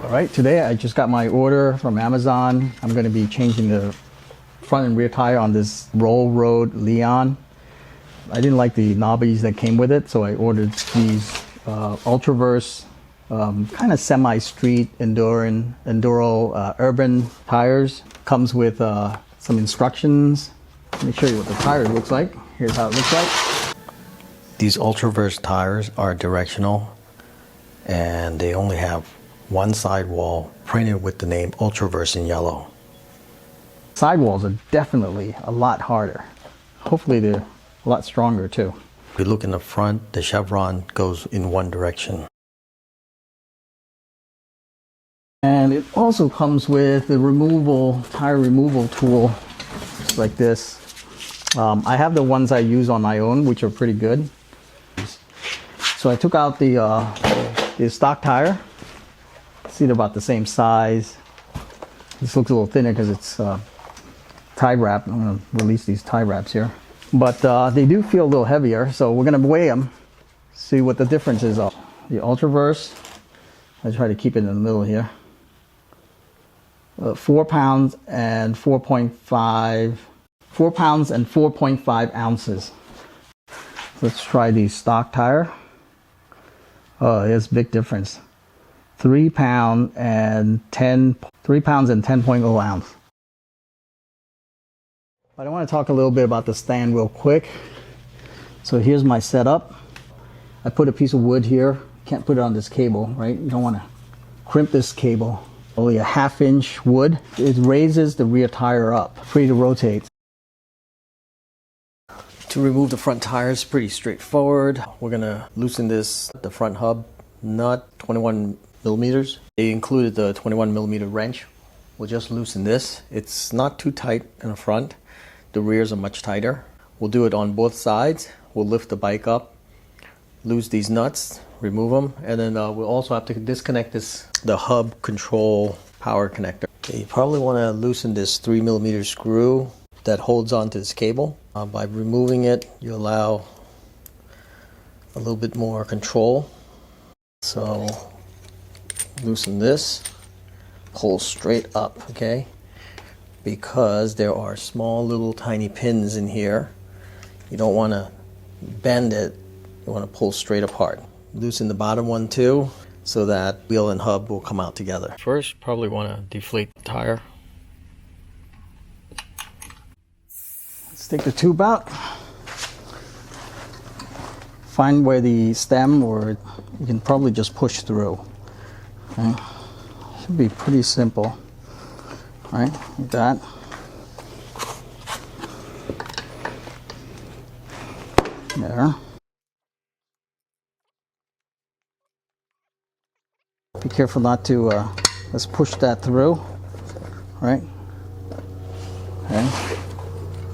All right, today I just got my order from Amazon. I'm going to be changing the front and rear tire on this Roll Road Leon. I didn't like the knobbies that came with it, so I ordered these Ultraverse kind of semi-street enduro urban tires. Comes with some instructions. Let me show you what the tire looks like. Here's how it looks like. These Ultraverse tires are directional, and they only have one sidewall printed with the name Ultraverse in yellow. Sidewalls are definitely a lot harder. Hopefully they're a lot stronger too. If you look in the front, the chevron goes in one direction. And it also comes with the tire removal tool, like this. I have the ones I use on my own, which are pretty good. So I took out the stock tire. See, they're about the same size. This looks a little thinner because it's tie wrap. I'm going to release these tie wraps here. But they do feel a little heavier, so we're going to weigh them, see what the difference is. The Ultraverse, I try to keep it in the middle here. 4 pounds and 4.5 ounces. Let's try the stock tire. Oh, there's a big difference. 3 pounds and 10.0 ounce. But I want to talk a little bit about the stand real quick. So here's my setup. I put a piece of wood here. Can't put it on this cable, right? You don't want to crimp this cable. Only a 1/2 inch wood. It raises the rear tire up, free to rotate. To remove the front tire is pretty straightforward. We're gonna loosen the front hub nut, 21 millimeters. They included the 21 millimeter wrench. We'll just loosen this. It's not too tight in the front. The rears are much tighter. We'll do it on both sides. We'll lift the bike up, lose these nuts, remove them, and then we'll also have to disconnect the hub control power connector. Okay, you probably want to loosen this 3 millimeter screw that holds onto this cable. By removing it, you allow a little bit more control. So loosen this, pull straight up, okay? Because there are small little tiny pins in here. You don't want to bend it, you want to pull straight apart. Loosen the bottom one too, so that wheel and hub will come out together. First, probably want to deflate the tire. Let's take the tube out. Find where the stem, or you can probably just push through. Okay. Should be pretty simple. Right, like that. There. Be careful not to, let's push that through, right? Okay,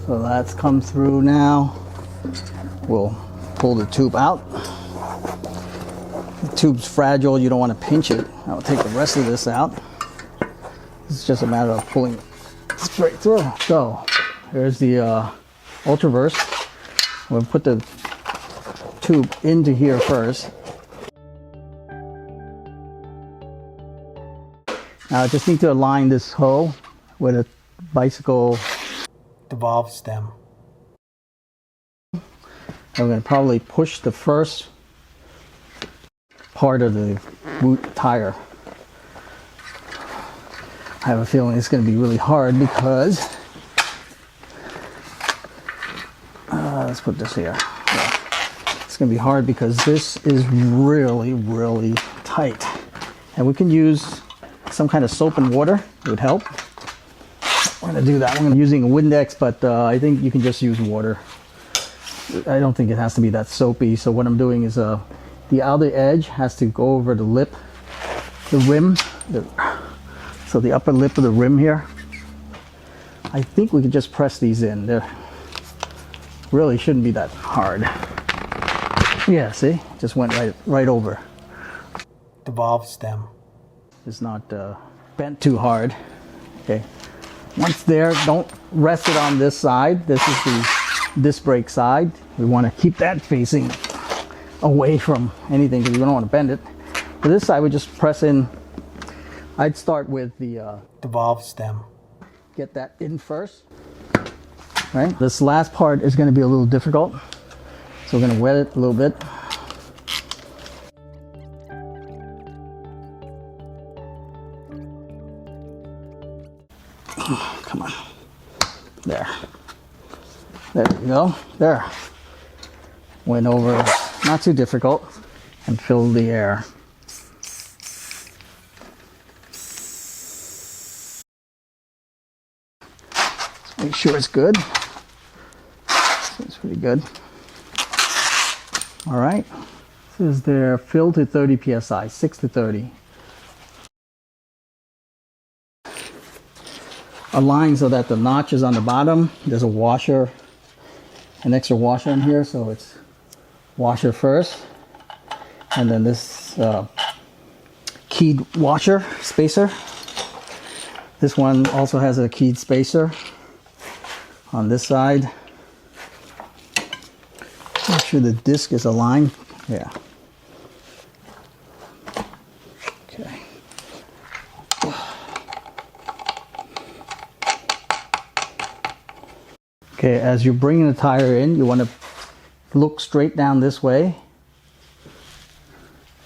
so that's come through now. We'll pull the tube out. The tube's fragile, you don't want to pinch it. I'll take the rest of this out. It's just a matter of pulling it straight through. So, here's the Ultraverse. We'll put the tube into here first. Now I just need to align this hole with a bicycle valve stem. I'm going to probably push the first part of the boot tire. I have a feeling it's going to be really hard because let's put this here. Yeah. It's going to be hard because this is really, really tight. And we can use some kind of soap and water. It would help. We're going to do that. I'm using a Windex, but I think you can just use water. I don't think it has to be that soapy. So what I'm doing is the outer edge has to go over the lip, the rim. So the upper lip of the rim here. I think we can just press these in. They really shouldn't be that hard. Yeah, see? Just went right over. The valve stem is not bent too hard. Okay. Once there, don't rest it on this side. This is the disc brake side. We want to keep that facing away from anything because we don't want to bend it. For this side, we just press in I'd start with the valve stem. get that in first. Right. This last part is going to be a little difficult, so we're going to wet it a little bit. Come on. There. There you go. There. Went over, not too difficult, and filled the air. Make sure it's good. Seems pretty good. All right. This is their fill to 30 psi, 6 to 30. Align so that the notch is on the bottom. There's a washer, an extra washer in here, so it's washer first, and then this keyed washer spacer. This one also has a keyed spacer on this side. Make sure the disc is aligned. Yeah. Okay. Okay, as you're bringing the tire in, you want to look straight down this way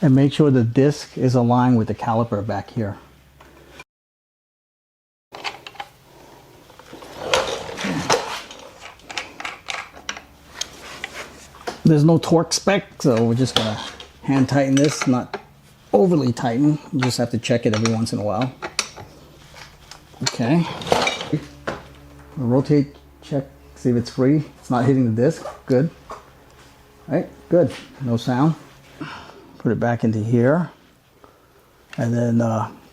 and make sure the disc is aligned with the caliper back here. There's no torque spec, so we're just gonna hand tighten this, not overly tighten. You just have to check it every once in a while. Okay. Rotate, check, see if it's free. It's not hitting the disc. Good. Right, good. No sound. Put it back into here, and then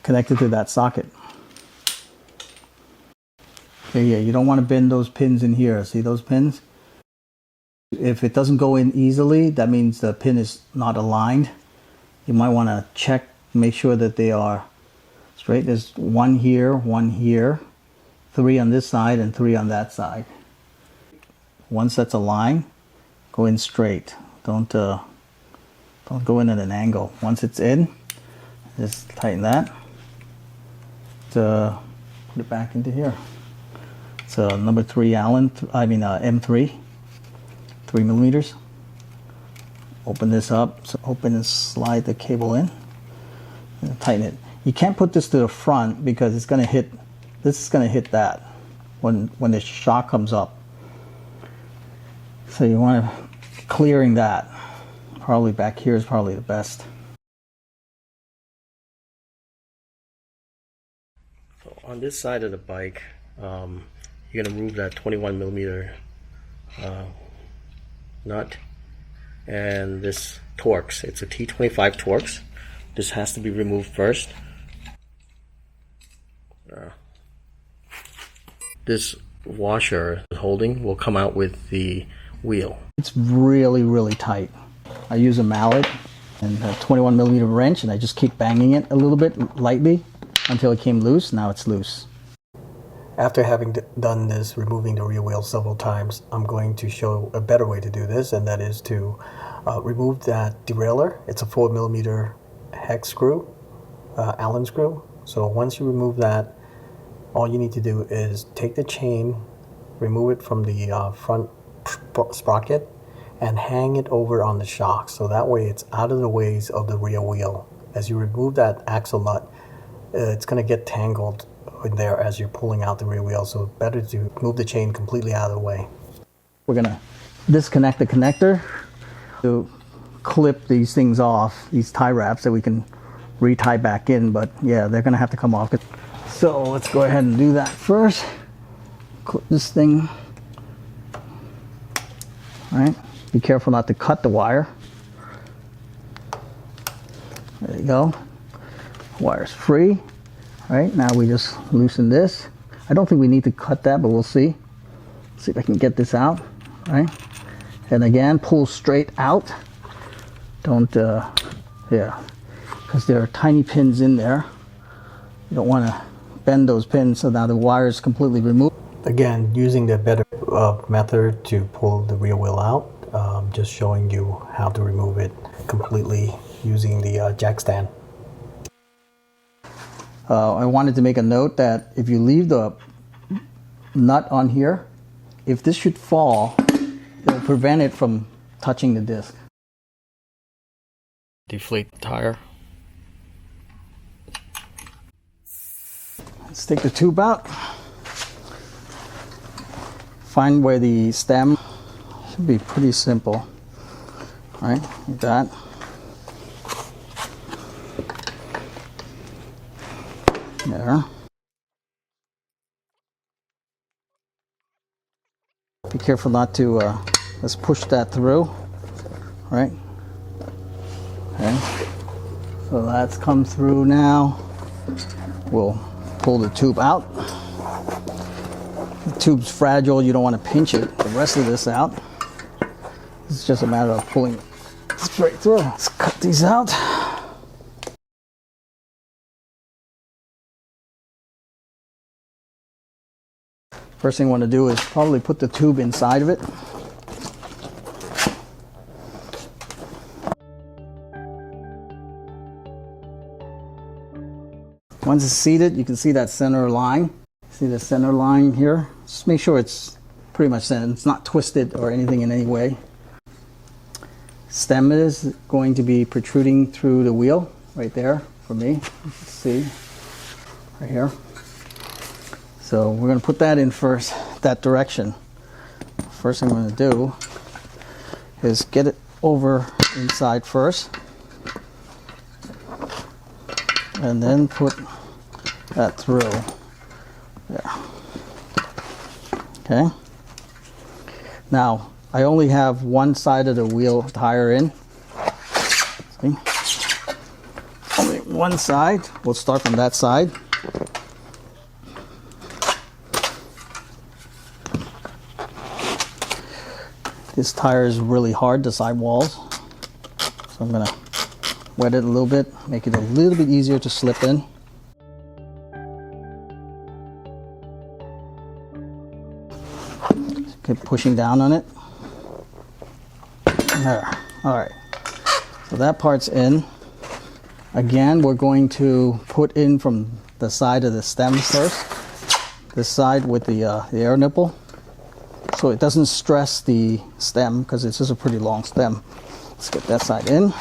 connect it to that socket. Okay, yeah, you don't want to bend those pins in here. See those pins? If it doesn't go in easily, that means the pin is not aligned. You might want to check, make sure that they are straight. There's one here, 3 on this side, and 3 on that side. Once that's aligned, go in straight. Don't go in at an angle. Once it's in, just tighten that. Put it back into here. It's a number 3 Allen. M3. 3 millimeters. Open this up. So open and slide the cable in. And tighten it. You can't put this to the front because it's going to hit. This is going to hit that when the shock comes up. So you want to clearing that. Probably back here is probably the best. So on this side of the bike, you're going to remove that 21 millimeter nut and this Torx. It's a T25 Torx. This has to be removed first. This washer holding will come out with the wheel. It's really, really tight. I use a mallet and a 21 millimeter wrench, and I just keep banging it a little bit lightly until it came loose. Now it's loose. After having done this, removing the rear wheel several times, I'm going to show a better way to do this, and that is to remove that derailleur. It's a 4 millimeter hex screw, Allen screw. So once you remove that, all you need to do is take the chain, remove it from the front sprocket, and hang it over on the shock. So that way it's out of the ways of the rear wheel. As you remove that axle nut, it's going to get tangled in there as you're pulling out the rear wheel. So better to move the chain completely out of the way. We're going to disconnect the connector to clip these things off, these tie wraps that we can retie back in, but yeah, they're going to have to come off. So let's go ahead and do that first. Clip this thing. All right, be careful not to cut the wire. There you go. Wire's free. All right, now we just loosen this. I don't think we need to cut that, but we'll see. See if I can get this out. All right, and again, pull straight out. Don't, yeah, because there are tiny pins in there. You don't want to bend those pins, so now the wire is completely removed. Again, using the better method to pull the rear wheel out, just showing you how to remove it completely using the jack stand. I wanted to make a note that if you leave the nut on here, if this should fall, it will prevent it from touching the disc. Deflate the tire. Let's take the tube out. Find where the stem should be pretty simple. All right, like that. There. Be careful not to, let's push that through, right? Okay, so that's come through now. We'll pull the tube out. The tube's fragile, you don't want to pinch it, the rest of this out. It's just a matter of pulling it straight through. Let's cut these out. First thing I want to do is probably put the tube inside of it. Once it's seated, you can see that center line. See the center line here? Just make sure it's pretty much centered. It's not twisted or anything in any way. Stem is going to be protruding through the wheel right there for me. You can see right here. So we're going to put that in first, that direction. First thing I'm going to do is get it over inside first, and then put that through there. Okay. Now I only have one side of the wheel tire in. See? Only one side. We'll start from that side. This tire is really hard, the sidewalls, so I'm going to wet it a little bit, make it a little bit easier to slip in. Keep pushing down on it. There. All right, so that part's in. Again, we're going to put in from the side of the stem first, this side with the air nipple, so it doesn't stress the stem because it's just a pretty long stem. Let's get that side in. All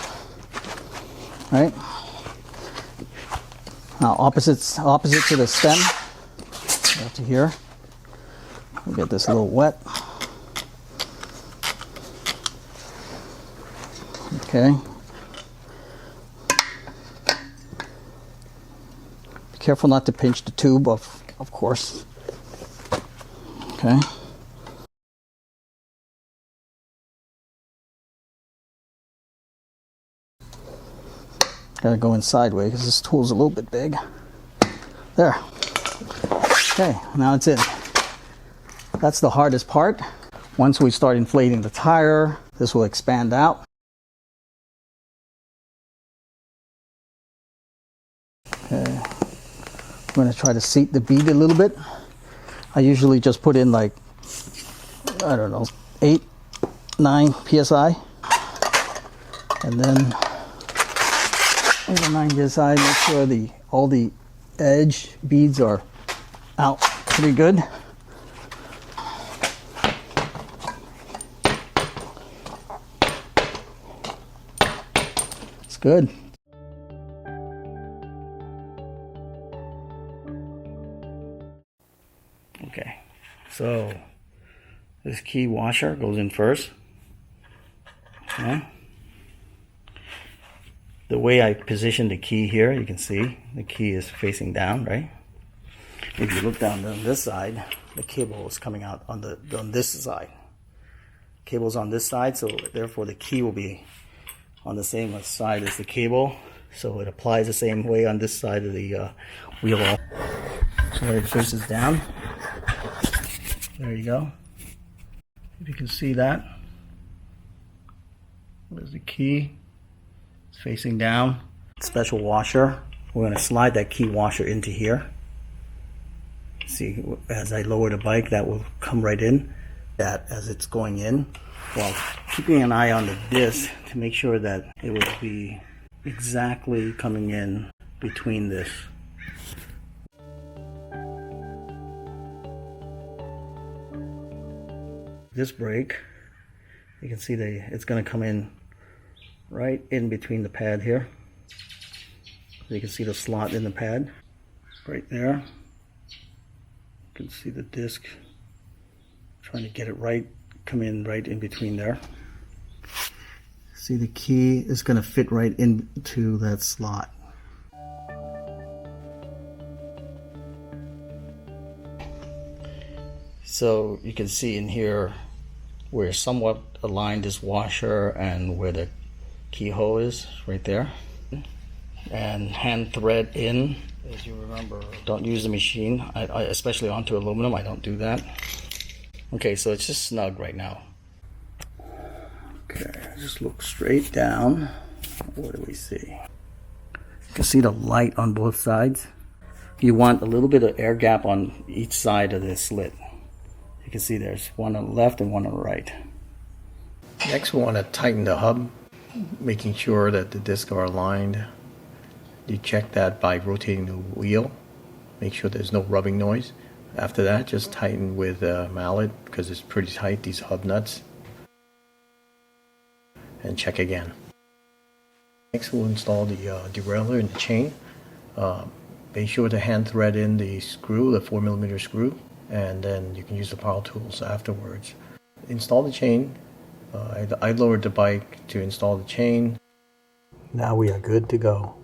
right. Now opposite to the stem, up to here. We'll get this a little wet. Okay. Be careful not to pinch the tube, of course. Okay. Gotta go in sideways because this tool's a little bit big. There. Okay, now it's in. That's the hardest part. Once we start inflating the tire, this will expand out. Okay. I'm gonna try to seat the bead a little bit. I usually just put in like, I don't know, 8, 9 PSI. And then 8 or 9 PSI, make sure all the edge beads are out pretty good. It's good. Okay, so this key washer goes in first. Okay. The way I position the key here, you can see the key is facing down, right? If you look down on this side, the cable is coming out on this side. Cable's on this side, so therefore the key will be on the same side as the cable. So it applies the same way on this side of the wheel. So it faces down. There you go. If you can see that. There's the key. It's facing down. Special washer. We're going to slide that key washer into here. See, as I lower the bike, that will come right in. That as it's going in, while keeping an eye on the disc to make sure that it will be exactly coming in between this. This brake, you can see it's going to come in right in between the pad here. So you can see the slot in the pad right there. You can see the disc trying to get it right, come in right in between there. See, the key is going to fit right into that slot. So you can see in here we're somewhat aligned this washer and where the keyhole is right there. And hand thread in. As you remember, don't use the machine, I especially onto aluminum. I don't do that. Okay, so it's just snug right now. Okay, just look straight down. What do we see? You can see the light on both sides. You want a little bit of air gap on each side of this slit. You can see there's one on the left and one on the right. Next, we want to tighten the hub, making sure that the discs are aligned. You check that by rotating the wheel. Make sure there's no rubbing noise. After that, just tighten with a mallet because it's pretty tight, these hub nuts. And check again. Next, we'll install the derailleur and the chain. Make sure to hand thread in the screw, the 4mm screw, and then you can use the power tools afterwards. Install the chain. I lowered the bike to install the chain. Now we are good to go.